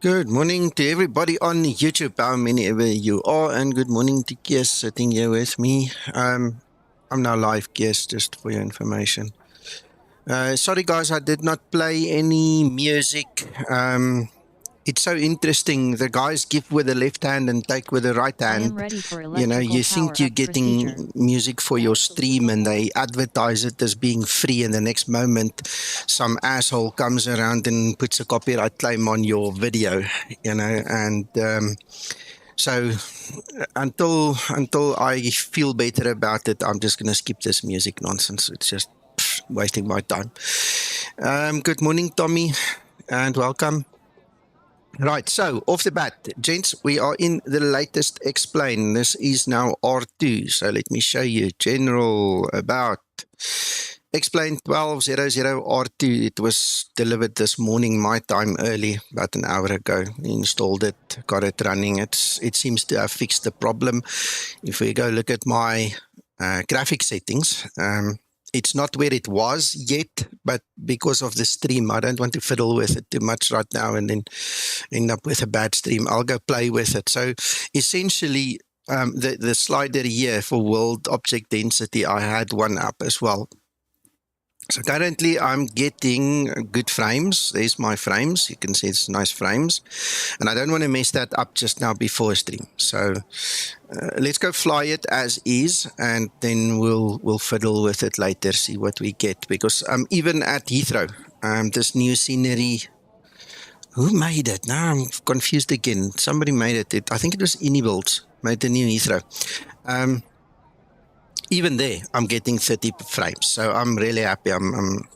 Good morning to everybody on YouTube, how many ever you are, and good morning to Kies sitting here with me. I'm now live, Kies, just for your information. Sorry guys, I did not play any music. It's so interesting. The guys give with the left hand and take with the right hand. You know, you think you're getting music for your stream and they advertise it as being free, and the next moment some asshole comes around and puts a copyright claim on your video, you know, and so until I feel better about it, I'm just going to skip this music nonsense. It's just wasting my time. Good morning, Tommy, and welcome. Right, so off the bat, gents, we are in the latest explain. This is now R2, so let me show you. General about explain 1200 R2. It was delivered this morning, my time, early, about an hour ago. Installed it, got it running. It seems to have fixed the problem. If we go look at my graphic settings, it's not where it was yet, but because of the stream, I don't want to fiddle with it too much right now and then end up with a bad stream. I'll go play with it. So essentially, the slider here for world object density, I had one up as well. So currently I'm getting good frames. There's my frames. You can see it's nice frames. And I don't want to mess that up just now before stream. So let's go fly it as is, and then we'll fiddle with it later, see what we get. Because even at Heathrow, this new scenery, who made it? Now I'm confused again. Somebody made it. I think it was Inibuild made the new Heathrow. Even there, I'm getting 30 frames, so I'm really happy. I'm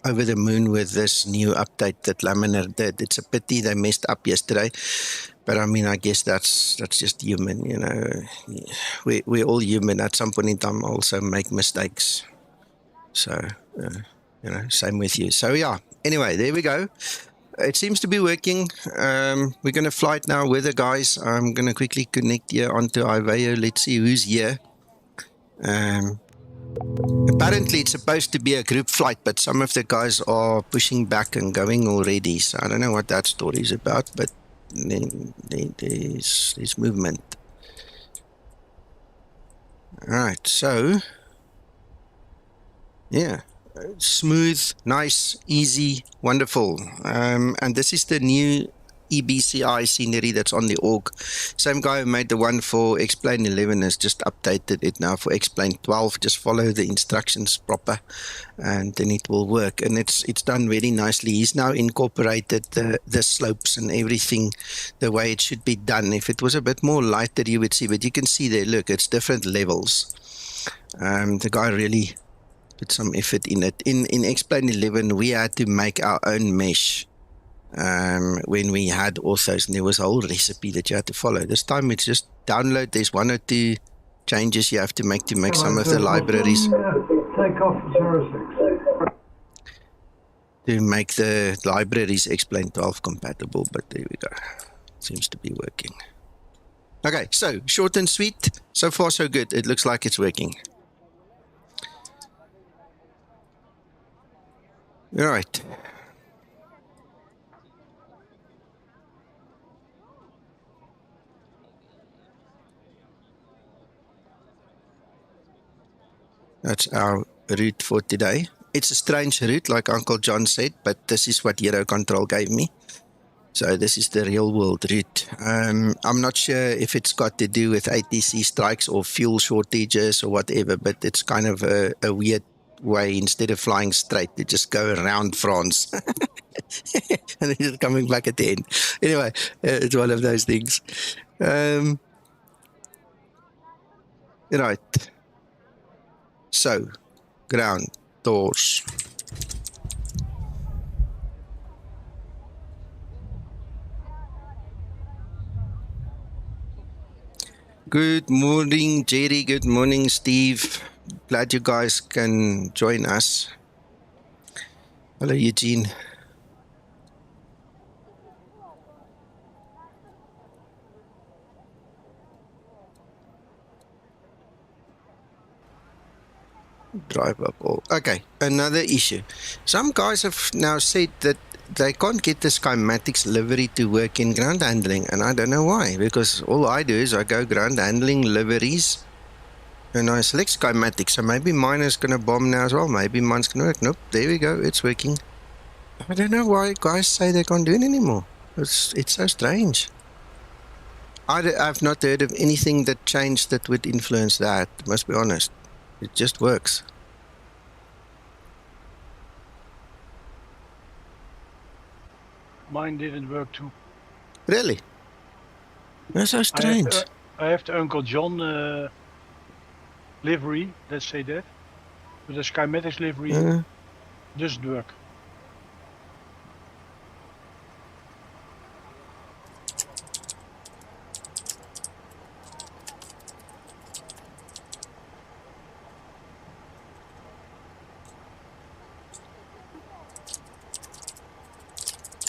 over the moon with this new update that Laminar did. It's a pity they messed up yesterday, but I mean, I guess that's just human, you know. We're all human. At some point in time, also make mistakes. So, you know, same with you. So yeah. Anyway, there we go. It seems to be working. We're going to fly it now with the guys. I'm going to quickly connect here onto Iveo. Let's see who's here. Apparently it's supposed to be a group flight, but some of the guys are pushing back and going already, so I don't know what that story is about, but there's movement. Alright, so yeah, smooth, nice, easy, wonderful. And this is the new EBCI scenery that's on the org. Same guy who made the one for Explain 11 has just updated it now for Explain 12. Just follow the instructions proper and then it will work. And it's done very nicely. He's now incorporated the slopes and everything the way it should be done. If it was a bit more lighter, you would see, but you can see there, look, it's different levels. The guy really put some effort in it. In Explain 11, we had to make our own mesh. When we had orthos, and there was a whole recipe that you had to follow. This time it's just download. There's one or two changes you have to make some of the libraries take off 06 to make the libraries Explain 12 compatible, but there we go. Seems to be working. Okay, so short and sweet. So far so good. It looks like it's working. All right. That's our route for today. It's a strange route, like Uncle John said, but this is what Hero Control gave me. So this is the real world route. I'm not sure if it's got to do with ATC strikes or fuel shortages or whatever, but it's kind of a weird way, instead of flying straight, to just go around France. And then just coming back at the end. Anyway, it's one of those things. Right. So, ground, doors. Good morning, Jerry. Good morning, Steve. Glad you guys can join us. Hello, Eugene. Drive up all. Okay, another issue. Some guys have now said that they can't get the Skymatix livery to work in ground handling, and I don't know why, because all I do is I go ground handling liveries and I select Skymatix. So maybe mine is going to bomb now as well. Maybe mine's going to work. Nope, there we go. It's working. I don't know why guys say they can't do it anymore. It's so strange. I've not heard of anything that changed that would influence that, must be honest. It just works. Mine didn't work too. Really? That's so strange. I have the Uncle John livery, let's say that. But the Skymatix livery doesn't work.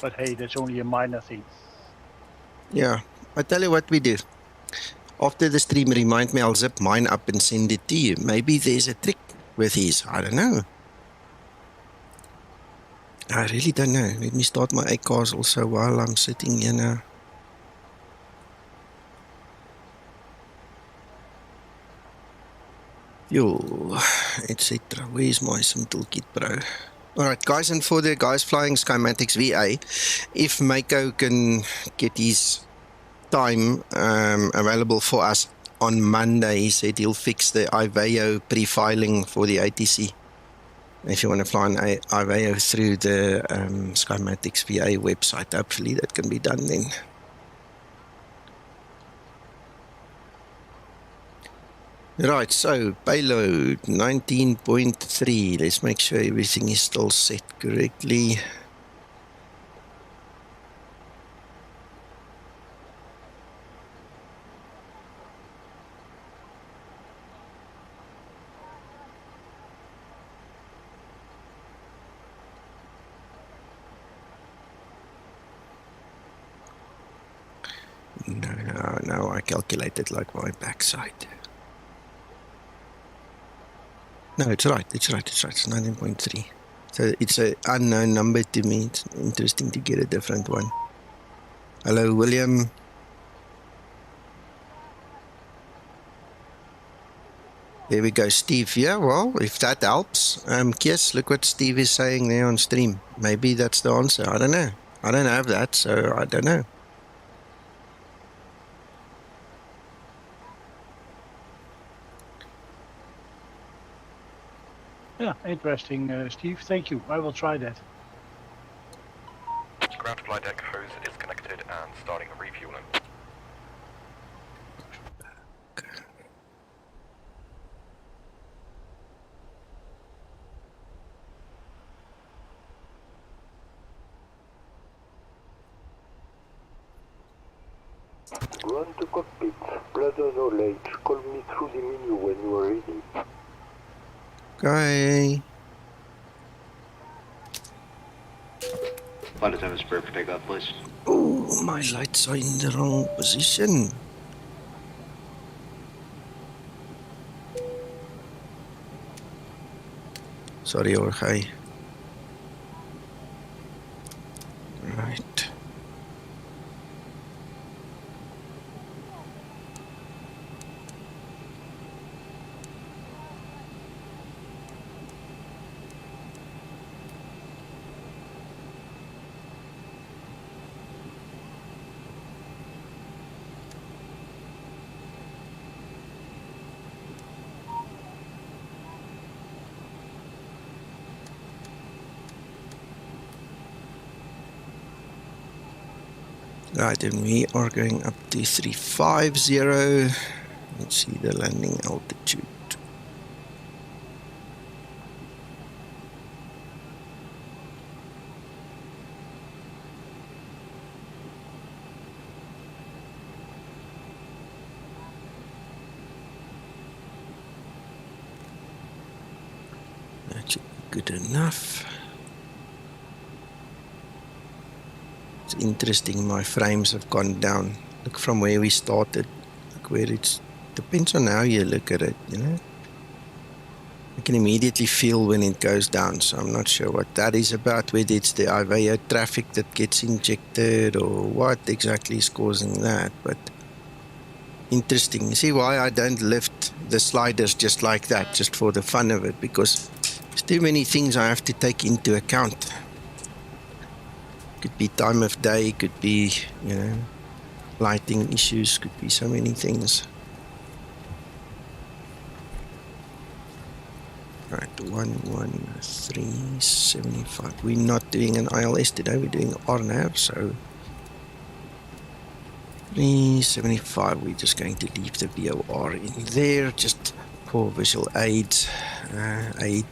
But hey, that's only a minor thing. Yeah, I tell you what we do. After the stream, remind me, I'll zip mine up and send it to you. Maybe there's a trick with these. I don't know. I really don't know. Let me start my ACARs also while I'm sitting here now. Fuel, etc. Where's my sim toolkit, bro? Alright, guys, and for the guys flying Skymatix VA, if Mako can get his time available for us on Monday, he said he'll fix the IVAO pre-filing for the ATC. If you want to fly an IVAO through the Skymatix VA website, hopefully that can be done then. Right, so payload 19.3. Let's make sure everything is still set correctly. No, I calculated like my backside. No, it's right. It's 19.3. So it's an unknown number to me. It's interesting to get a different one. Hello, William. There we go, Steve. Yeah, well, if that helps. Yes, look what Steve is saying there on stream. Maybe that's the answer. I don't know. I don't have that, so I don't know. Yeah, interesting, Steve. Thank you. I will try that. Ground flight deck hose is connected and starting refueling. Run to cockpit. Bladder knowledge. Call me through the menu when you are ready. Okay. Flight attendants prepare for takeoff, please. Oh, my lights are in the wrong position. Sorry, Jorge. Right. Right, and we are going up to 350. Let's see the landing altitude. That should be good enough. It's interesting, my frames have gone down. Look from where we started. Look where it's... Depends on how you look at it, you know. I can immediately feel when it goes down, so I'm not sure what that is about, whether it's the IVO traffic that gets injected or what exactly is causing that, but interesting. You see why I don't lift the sliders just like that, just for the fun of it, because there's too many things I have to take into account. Could be time of day, could be, you know, lighting issues, could be so many things. Right, 11375. We're not doing an ILS today, we're doing RNAV, so 375, we're just going to leave the VOR in there, just for visual aids, aid.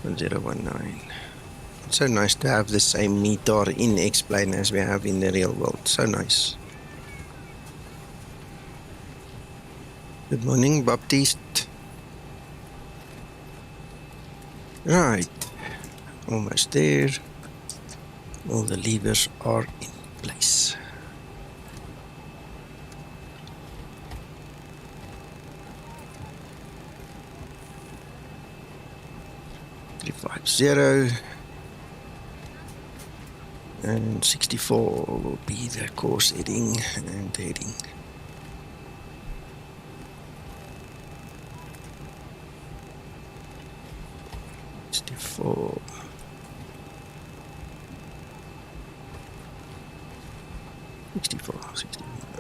.019. It's so nice to have the same meter in X-plane as we have in the real world. So nice. Good morning, Baptiste. Right. Almost there. All the levers are in place. .350 and 64 will be the course heading and heading. .64 64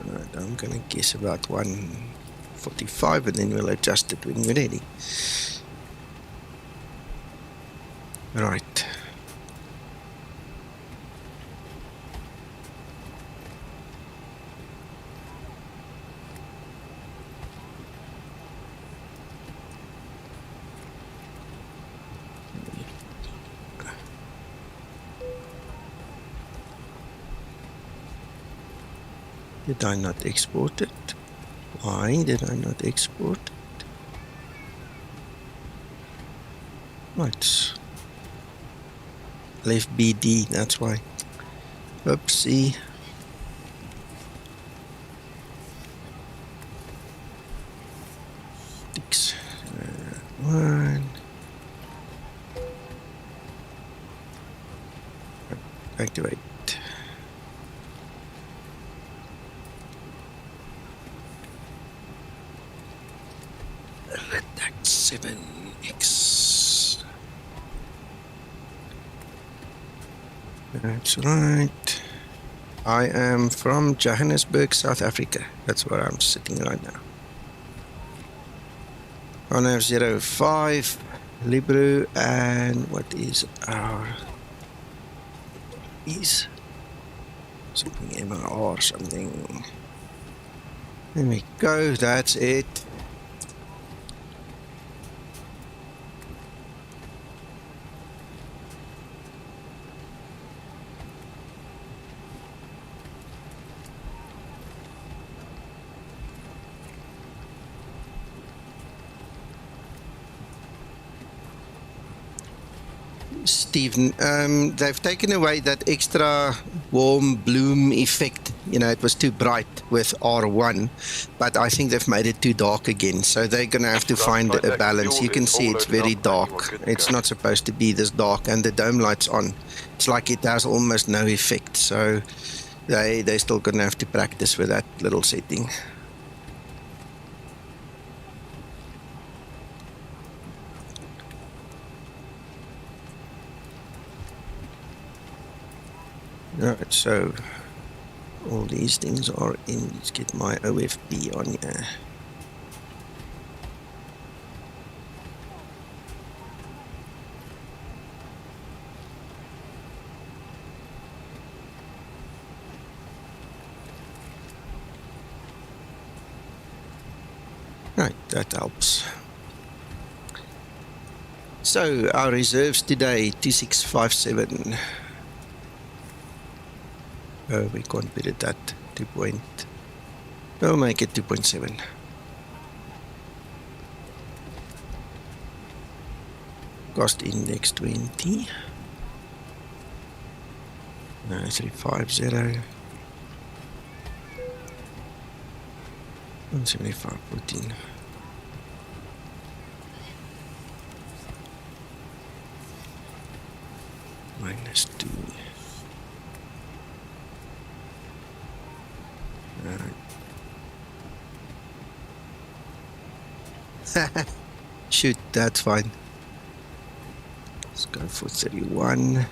Right, I'm gonna guess about 145 and then we'll adjust it when we're ready. Right. Did I not export it? Why did I not export it? Right. LFBD, that's why. REPSI. Six. One. Activate. RITAX 7X. That's right. I am from Johannesburg, South Africa. That's where I'm sitting right now. On F05, Libru, and what is our is something MR or something. There we go, that's it. Stephen, they've taken away that extra warm bloom effect. You know, it was too bright with R1, but I think they've made it too dark again. So they're going to have to find a balance. You can see it's very dark. It's not supposed to be this dark, and the dome light's on. It's like it has almost no effect. So they're still going to have to practice with that little setting. Alright, so all these things are in. Let's get my OFB on here. Right, that helps. So our reserves today, 2657. Oh, we can't put it at 2 point. We'll make it 2.7. Cost index 20. 350. 175.14. Minus 2. Shoot, that's fine. Let's go for 31. Right.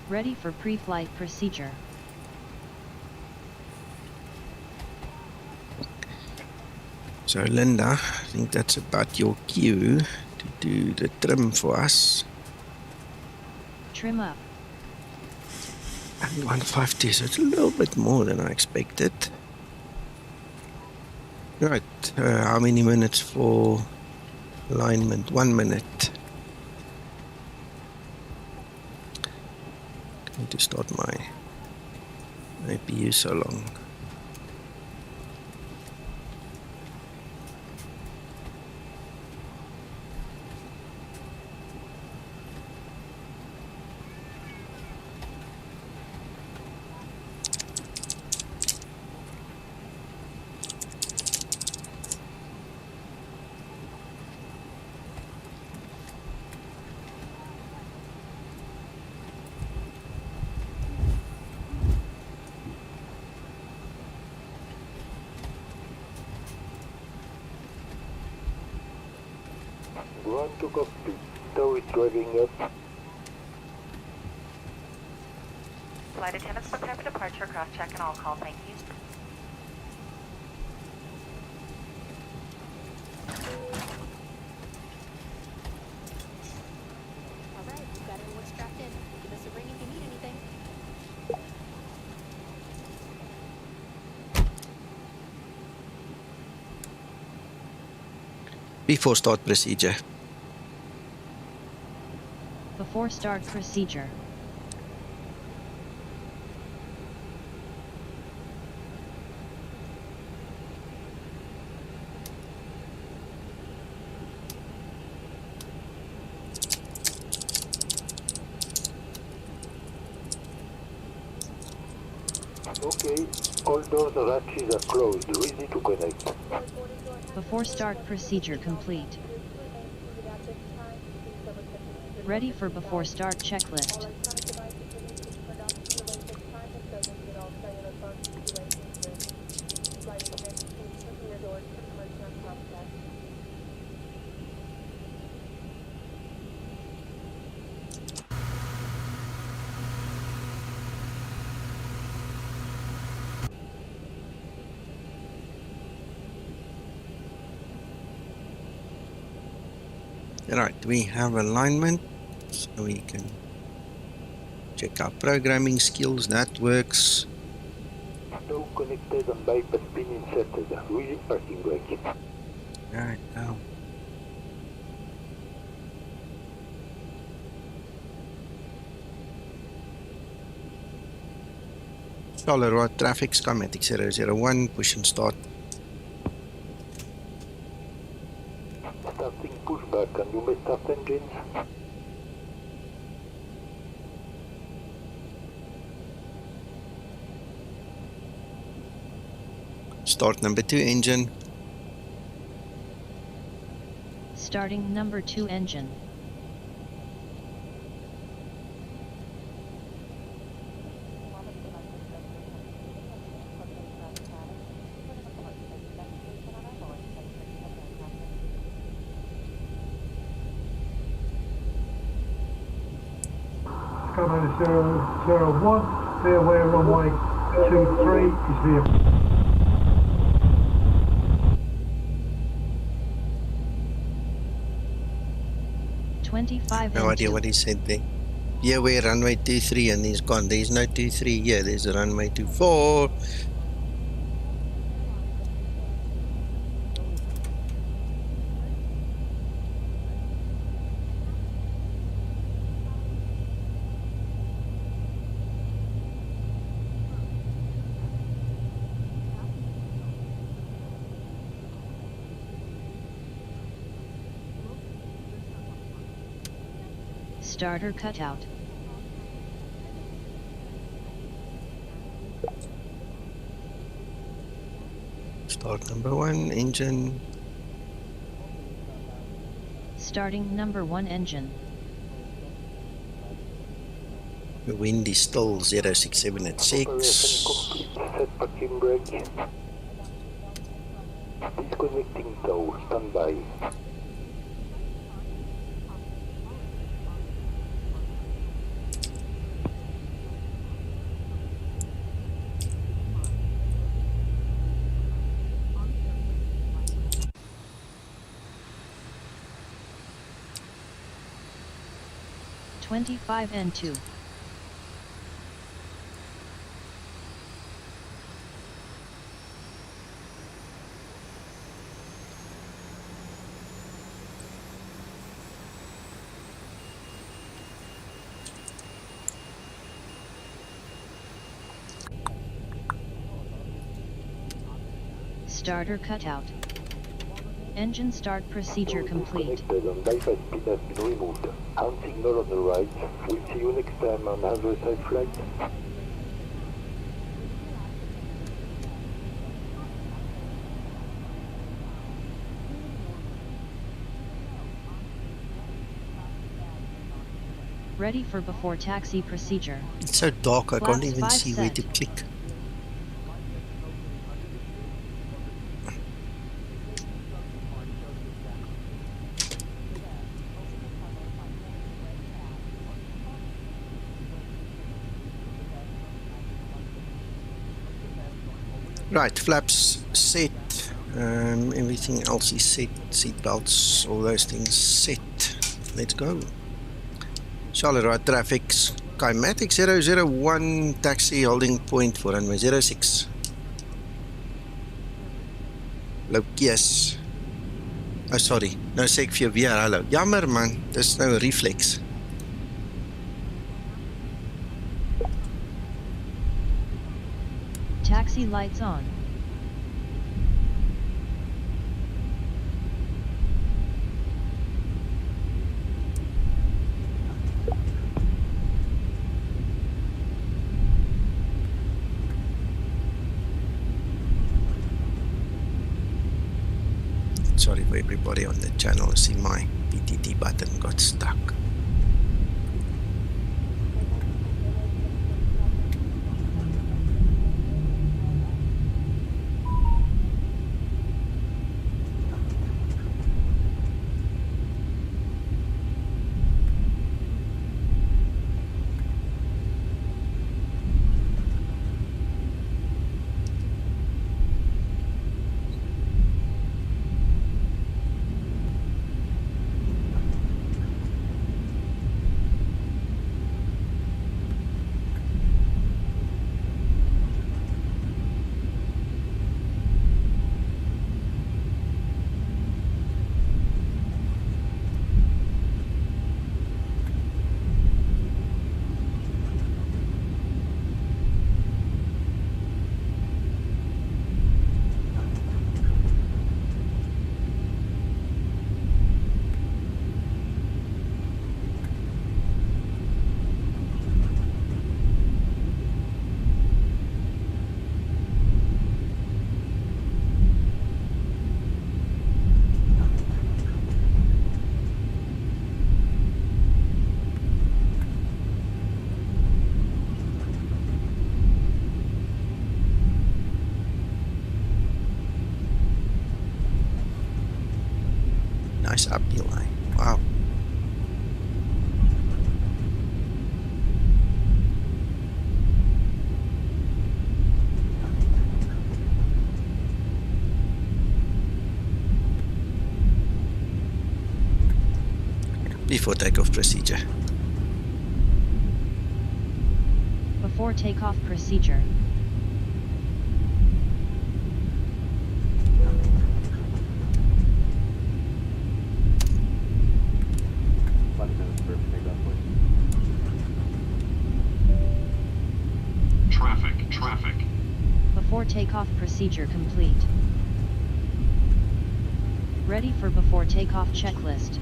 Ready for pre-flight procedure. So Linda, I think that's about your cue to do the trim for us. Trim up. And 150, so it's a little bit more than I expected. Right, how many minutes for alignment? 1 minute. Going to start my APU so long. Ground to cockpit. Tow is driving up. Flight attendants prepare for departure, cross-check and all call, thank you. Alright, you've got everyone strapped in. Give us a ring if you need anything. Before start procedure. Before start procedure. Okay, all doors and hatches are closed, ready to connect. Before start procedure complete. Ready for before start checklist. Right, we have alignment, so we can check our programming skills. That works. Tow connected and bypass pin inserted. Release parking brake. Right now. Solid Road traffic, Skymatix 001, push and start. Starting pushback and you may start engines. Start number 2 engine. Starting number 2 engine. Skymatix 001, be aware runway 23 is vehicle. 25 No idea what he said there. Yeah, we're runway 23 and he's gone. There's no 23 here. There's a runway 24. Starter cutout. Start number 1, engine. Starting number 1 engine. The wind is still 067 at 6. Operation complete. Set parking brake. Disconnecting tow. Standby. N2. Starter cutout. Engine start procedure complete. Connected and bypass pin has been removed. Hand signal on the right. We'll see you next time on Riverside Flight. Ready for before taxi procedure. It's so dark, I can't Flaps even 5 see where set. to click. Right, flaps set, everything else is set, seat belts, all those things set. Let's go. Charlotte Road traffic, Skymatix 001, taxi holding point for runway 06. Lokies. Oh sorry, nou sê ek vir jou weer hallo. Jammer man, dis nou reflex. Taxi lights on. Sorry for everybody on the channel. I see my PTT button got stuck. Nice uphill line. Wow. Before takeoff procedure. Before takeoff procedure. Traffic. Before takeoff procedure complete. Ready for before takeoff checklist.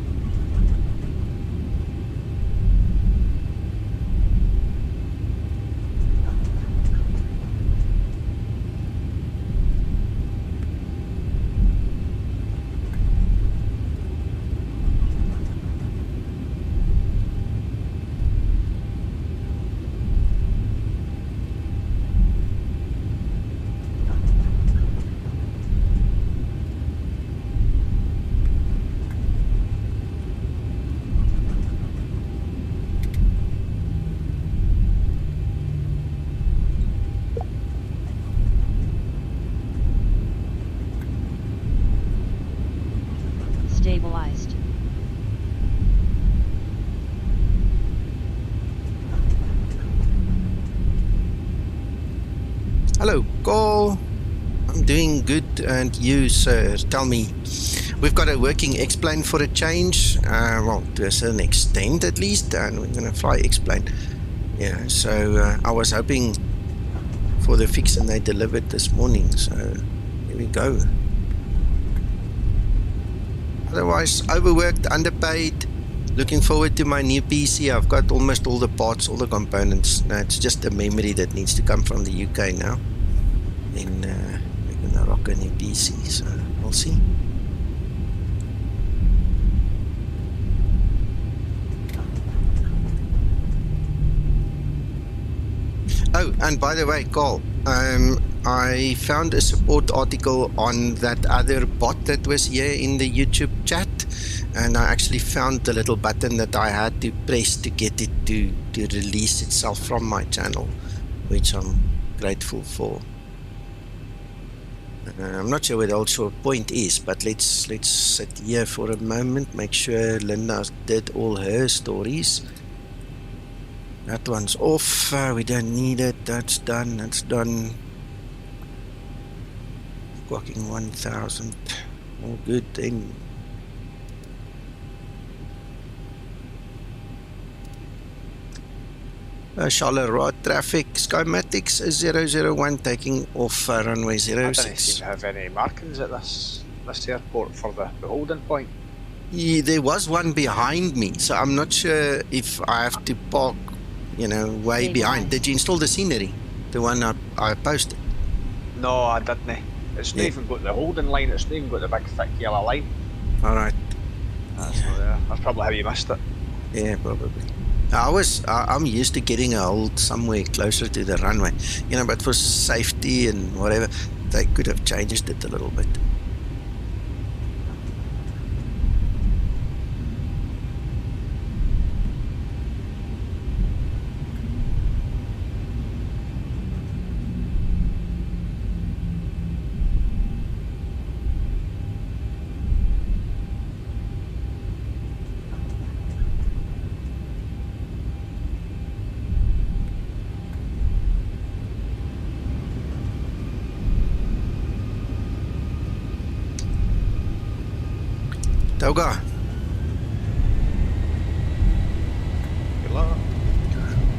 stabilized. Hello, Cole. I'm doing good, and you, sir? Tell me. We've got a working X-plane for a change, well, to a certain extent at least, and we're going to fly X-plane. Yeah, so I was hoping for the fix, and they delivered this morning, so here we go. Otherwise, overworked, underpaid. Looking forward to my new PC. I've got almost all the parts, all the components. Now it's just the memory that needs to come from the UK now. Then we're going to rock a new PC, so we'll see. Oh, and by the way, Carl, I found a support article on that other bot that was here in the YouTube chat, and I actually found the little button that I had to press to get it to release itself from my channel, which I'm grateful for. I'm not sure where the actual point is, but let's sit here for a moment, make sure Linda did all her stories. That one's off, we don't need it, that's done. Clocking 1000, all good then. Charleroi traffic, Skymatix 001 taking off runway 06. I don't seem to have any markings at this airport for the holding point. Yeah, there was one behind me, so I'm not sure if I have to park, you know, way behind. Did you install the scenery? The one I posted? No, I didn't. It's not even got the holding line, it's not even got the big thick yellow line. Alright. That's not there. That's probably how you missed it. Yeah, probably. I'm used to getting a hold somewhere closer to the runway, you know, but for safety and whatever, they could have changed it a little bit. Toga. Good luck.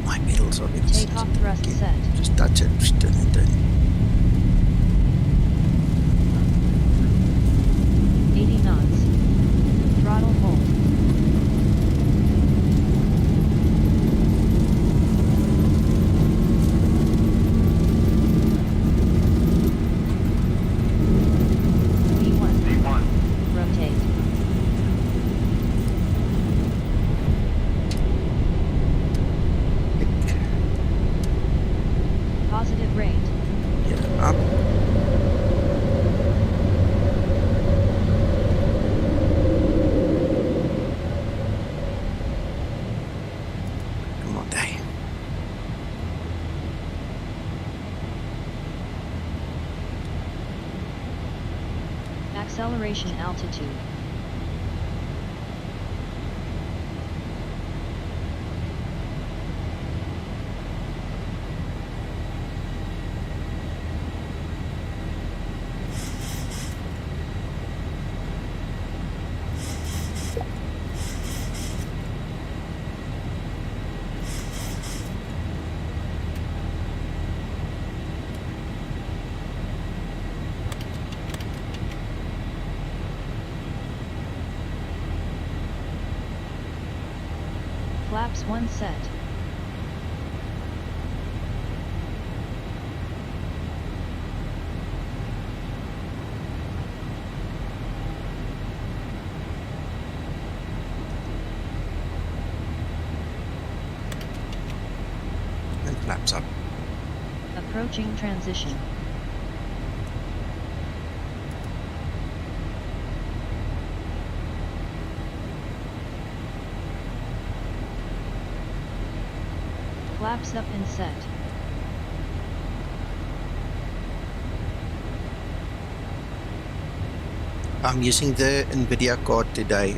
My pedals are getting Takeoff thrust set. Just touch it, just turn it in. 80 knots. Throttle hold. V1. Rotate. Positive rate. Yeah, up. Come on, Dave. Acceleration altitude. Flaps 1 set. And flaps up. Approaching transition. Flaps up and set. I'm using the NVIDIA card today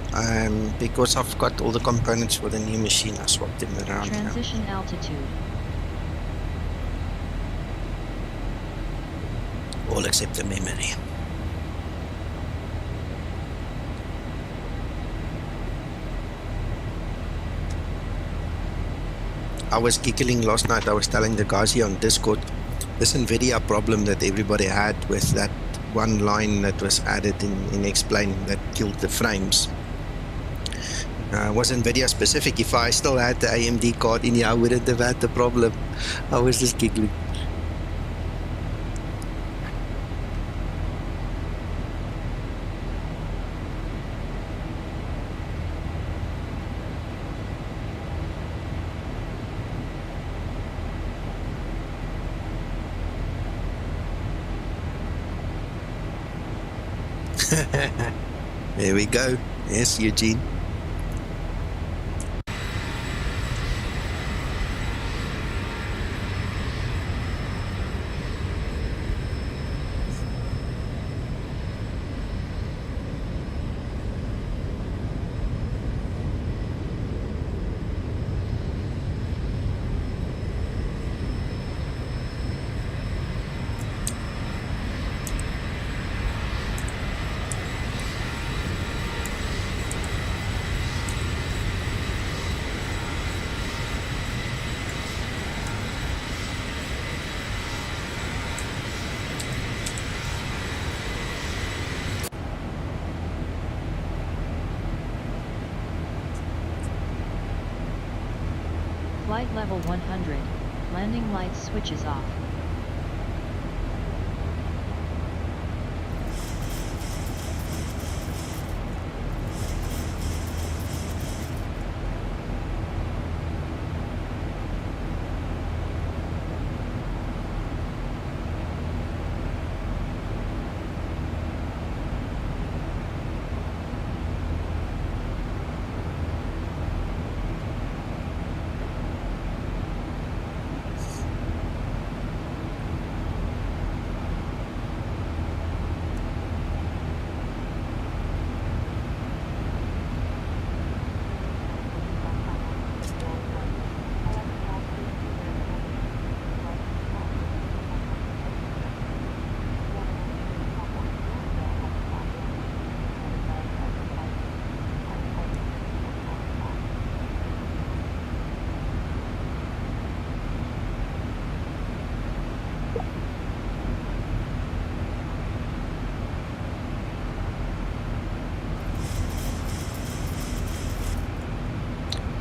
because I've got all the components for the new machine. I swapped them around. Transition altitude. All except the memory. I was giggling last night. I was telling the guys here on Discord this NVIDIA problem that everybody had with that one line that was added in Explain that killed the frames. Was NVIDIA specific. If I still had the AMD card in here, I wouldn't have had the problem. I was just giggling. There we go. Yes, Eugene. Flight level 100. Landing lights switches off.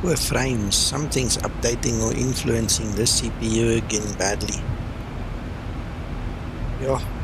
Poor frames. Something's updating or influencing this CPU again badly. Yeah.